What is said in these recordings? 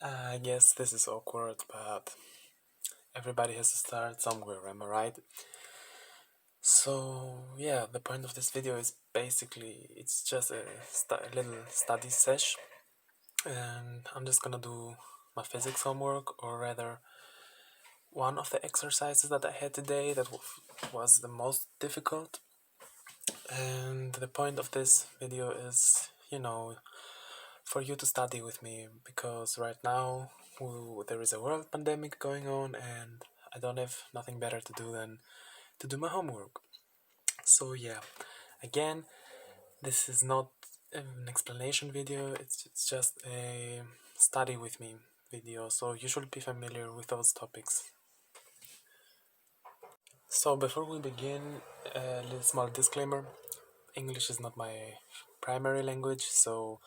I guess this is awkward, but everybody has to start somewhere, am I right? So, yeah, the point of this video is basically it's just a little study sesh, and I'm just gonna do my physics homework, or rather, one of the exercises that I had today that was the most difficult. And the point of this video is, for you to study with me, because right now there is a world pandemic going on and I don't have nothing better to do than to do my homework. So yeah, again, this is not an explanation video, it's just a study with me video, so you should be familiar with those topics. So before we begin, a little small disclaimer. English is not my primary language, so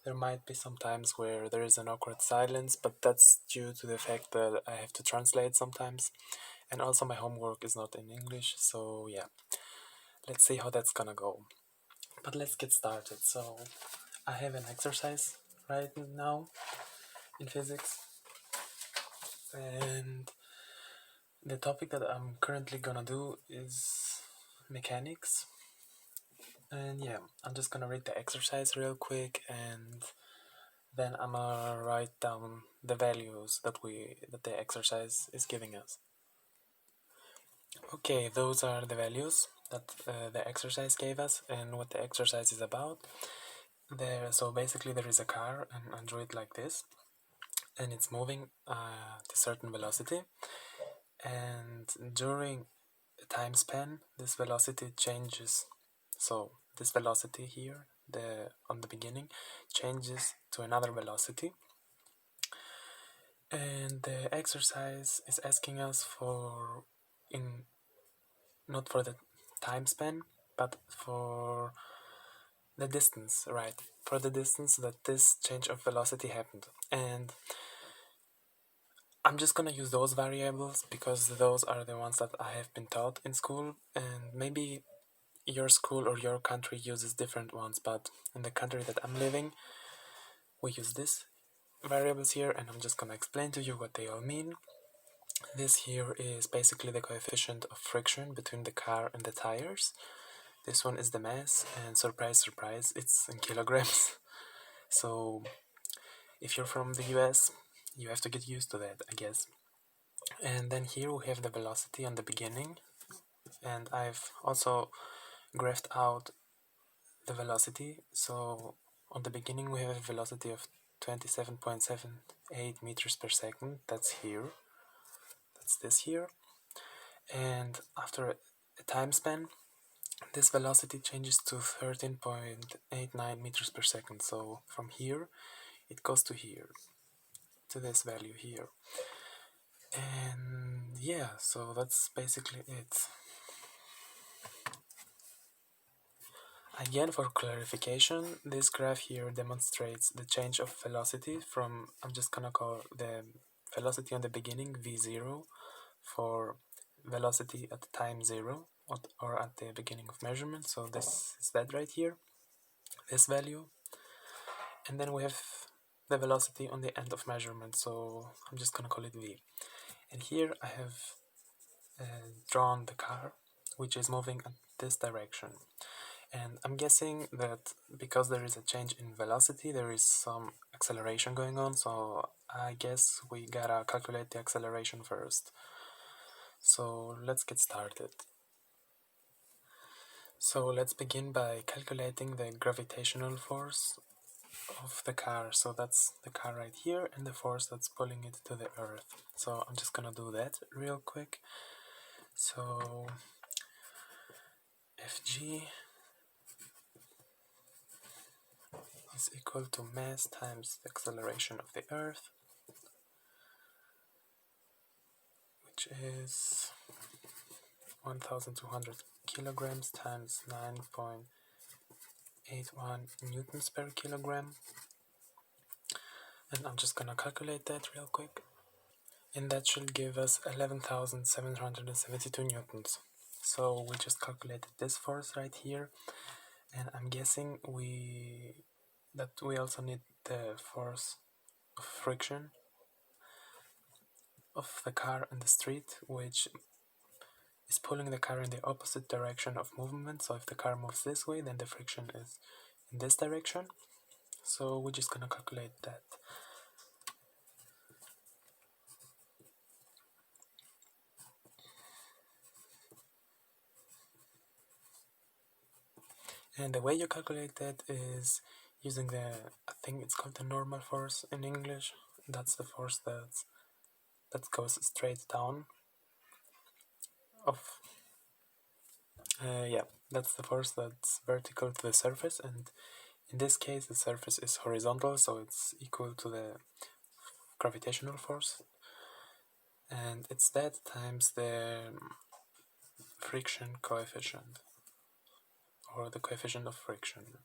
there might be some times where there is an awkward silence, but that's due to the fact that I have to translate sometimes. And also my homework is not in English, so yeah. Let's see how that's gonna go. But let's get started. So I have an exercise right now in physics. And the topic that I'm currently gonna do is mechanics. And yeah, I'm just gonna read the exercise real quick, and then I'm gonna write down the values that the exercise is giving us. Okay, those are the values that the exercise gave us and what the exercise is about. So basically there is a car, and I drew it like this, and it's moving at a certain velocity, and during a time span this velocity changes. So this velocity here, on the beginning, changes to another velocity, and the exercise is asking us for not for the time span, but for the distance, right? For the distance that this change of velocity happened. And I'm just gonna use those variables because those are the ones that I have been taught in school, and maybe your school or your country uses different ones, but in the country that I'm living, we use these variables here, and I'm just gonna explain to you what they all mean. This here is basically the coefficient of friction between the car and the tires. This one is the mass, and surprise, surprise, it's in kilograms. So if you're from the US, you have to get used to that, I guess. And then here we have the velocity on the beginning, and I've also graphed out the velocity. So on the beginning we have a velocity of 27.78 meters per second. That's here. That's this here. And after a time span, this velocity changes to 13.89 meters per second. So from here, it goes to here, to this value here. And yeah, so that's basically it. Again, for clarification, this graph here demonstrates the change of velocity from, I'm just gonna call the velocity on the beginning v0 for velocity at time 0 or at the beginning of measurement. So this is that right here, this value. And then we have the velocity on the end of measurement, so I'm just gonna call it v. And here I have drawn the car, which is moving in this direction. And I'm guessing that because there is a change in velocity, there is some acceleration going on, so I guess we gotta calculate the acceleration first. So let's get started. So let's begin by calculating the gravitational force of the car. So that's the car right here, and the force that's pulling it to the earth. So I'm just gonna do that real quick. So Fg is equal to mass times the acceleration of the earth, which is 1200 kilograms times 9.81 newtons per kilogram. And I'm just gonna calculate that real quick. And that should give us 11,772 newtons. So we just calculated this force right here, and I'm guessing we also need the force of friction, of the car in the street, which is pulling the car in the opposite direction of movement. So if the car moves this way, then the friction is in this direction. So we're just gonna calculate that. And the way you calculate that is using I think it's called the normal force in English. That's the force that goes straight down of yeah, that's the force that's vertical to the surface, and in this case the surface is horizontal, so it's equal to the gravitational force, and it's that times the friction coefficient, or the coefficient of friction.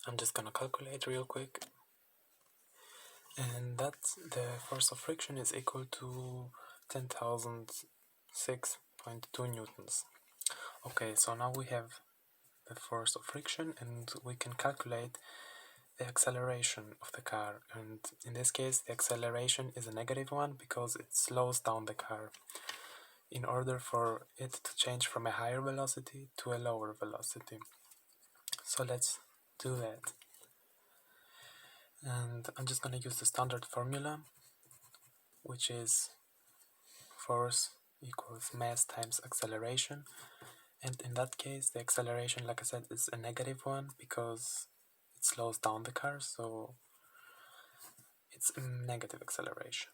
I'm just gonna calculate real quick, and that's the force of friction is equal to 10,006.2 newtons. Okay, so now we have the force of friction, and we can calculate the acceleration of the car, and in this case the acceleration is a negative one because it slows down the car in order for it to change from a higher velocity to a lower velocity. So let's do that. And I'm just going to use the standard formula, which is force equals mass times acceleration. And in that case, the acceleration, like I said, is a negative one because it slows down the car, so it's a negative acceleration.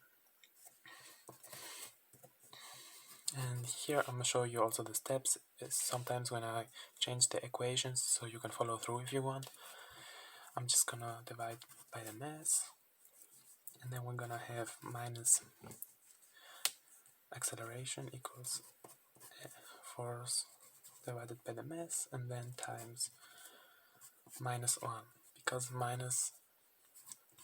And here I'm going to show you also the steps. Sometimes when I change the equations, so you can follow through if you want, I'm just going to divide by the mass, and then we're going to have minus acceleration equals force divided by the mass, and then times minus 1, because minus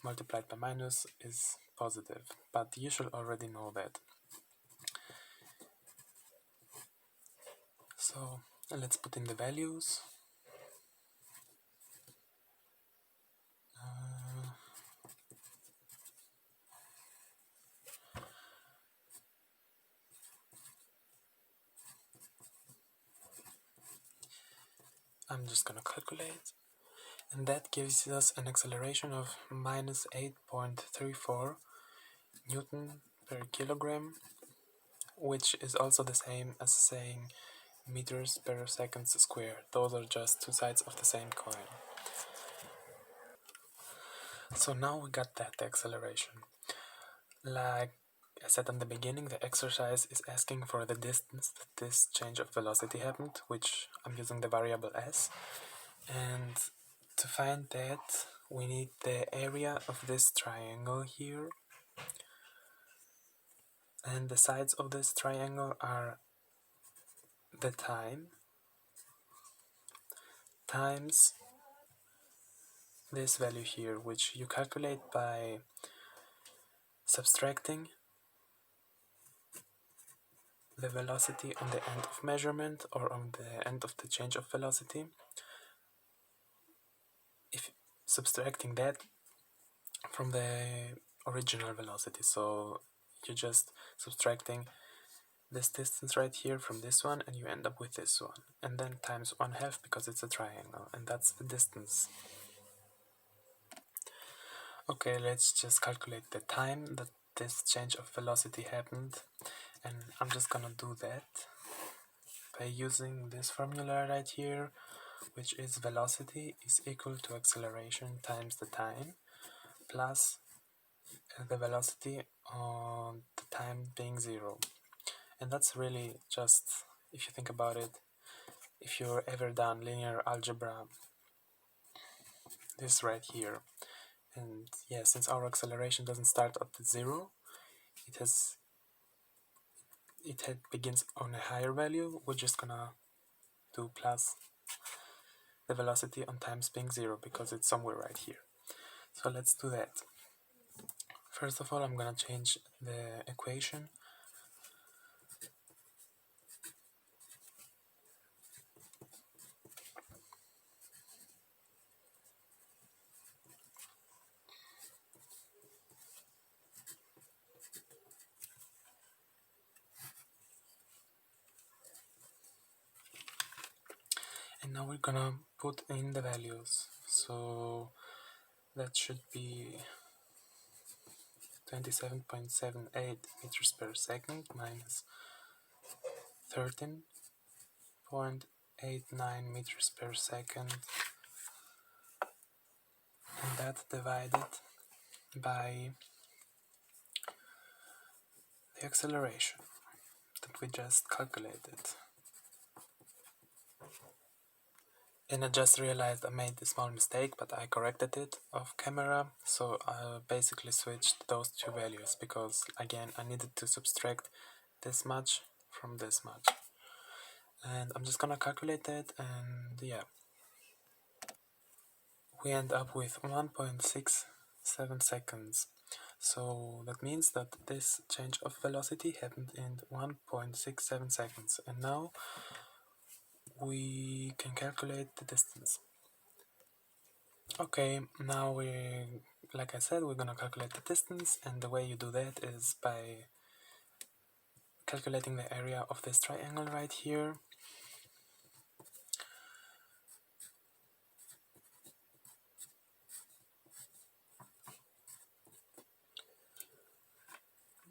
multiplied by minus is positive, but you should already know that. So let's put in the values. I'm just gonna calculate, and that gives us an acceleration of minus 8.34 Newton per kilogram, which is also the same as saying meters per second square. Those are just two sides of the same coin. So now we got that acceleration. Like I said in the beginning, the exercise is asking for the distance that this change of velocity happened, which I'm using the variable s. And to find that, we need the area of this triangle here. And the sides of this triangle are the time times this value here, which you calculate by subtracting the velocity on the end of measurement or on the end of the change of velocity. If subtracting that from the original velocity, so you're just subtracting this distance right here from this one, and you end up with this one, and then times 1/2 because it's a triangle, and that's the distance. Okay, let's just calculate the time that this change of velocity happened, and I'm just gonna do that by using this formula right here, which is velocity is equal to acceleration times the time plus the velocity on the time being 0. And that's really just, if you think about it, if you've ever done linear algebra, this right here. And yeah, since our acceleration doesn't start at 0, it begins on a higher value, we're just gonna do plus the velocity on times being 0 because it's somewhere right here. So let's do that. First of all, I'm gonna change the equation. now we're gonna put in the values. So that should be 27.78 meters per second minus 13.89 meters per second, and that divided by the acceleration that we just calculated. And I just realized I made a small mistake, but I corrected it off camera, so I basically switched those two values because again I needed to subtract this much from this much. And I'm just gonna calculate it, and yeah, we end up with 1.67 seconds. So that means that this change of velocity happened in 1.67 seconds, and now we can calculate the distance. Okay, now like I said, we're gonna calculate the distance, and the way you do that is by calculating the area of this triangle right here.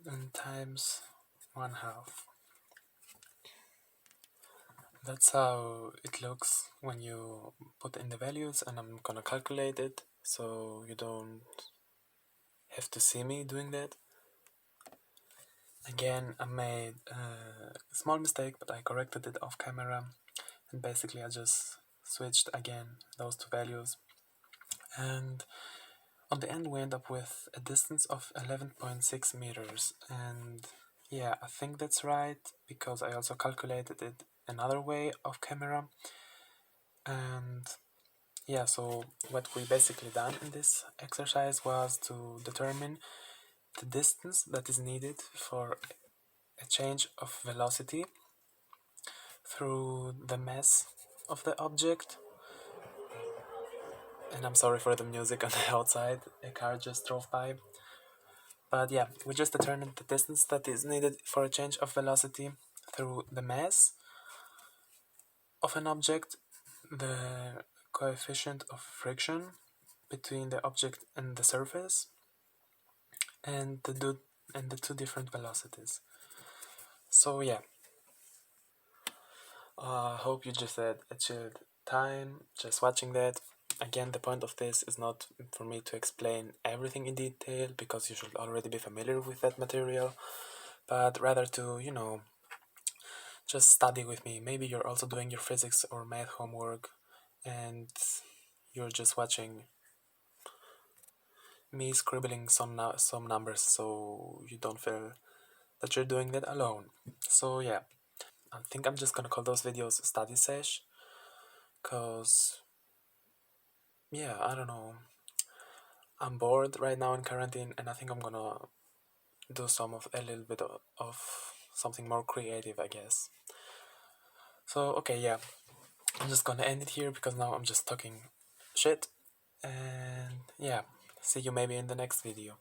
And times 1/2. That's how it looks when you put in the values, and I'm gonna calculate it so you don't have to see me doing that. Again, I made a small mistake, but I corrected it off camera, and basically I just switched again those two values, and on the end we end up with a distance of 11.6 meters. And yeah, I think that's right because I also calculated it another way off camera. And yeah, so what we basically done in this exercise was to determine the distance that is needed for a change of velocity through the mass of the object. And I'm sorry for the music on the outside, a car just drove by. But yeah, we just determined the distance that is needed for a change of velocity through the mass of an object, the coefficient of friction between the object and the surface, and the two different velocities. So yeah, I hope you just had a chilled time just watching that. Again, the point of this is not for me to explain everything in detail because you should already be familiar with that material, but rather to, just study with me. Maybe you're also doing your physics or math homework and you're just watching me scribbling some numbers so you don't feel that you're doing that alone. So yeah, I think I'm just gonna call those videos study sesh, cause yeah, I don't know, I'm bored right now in quarantine and I think I'm gonna do a little bit of something more creative, I guess. So okay, yeah, I'm just gonna end it here because now I'm just talking shit. And yeah, see you maybe in the next video.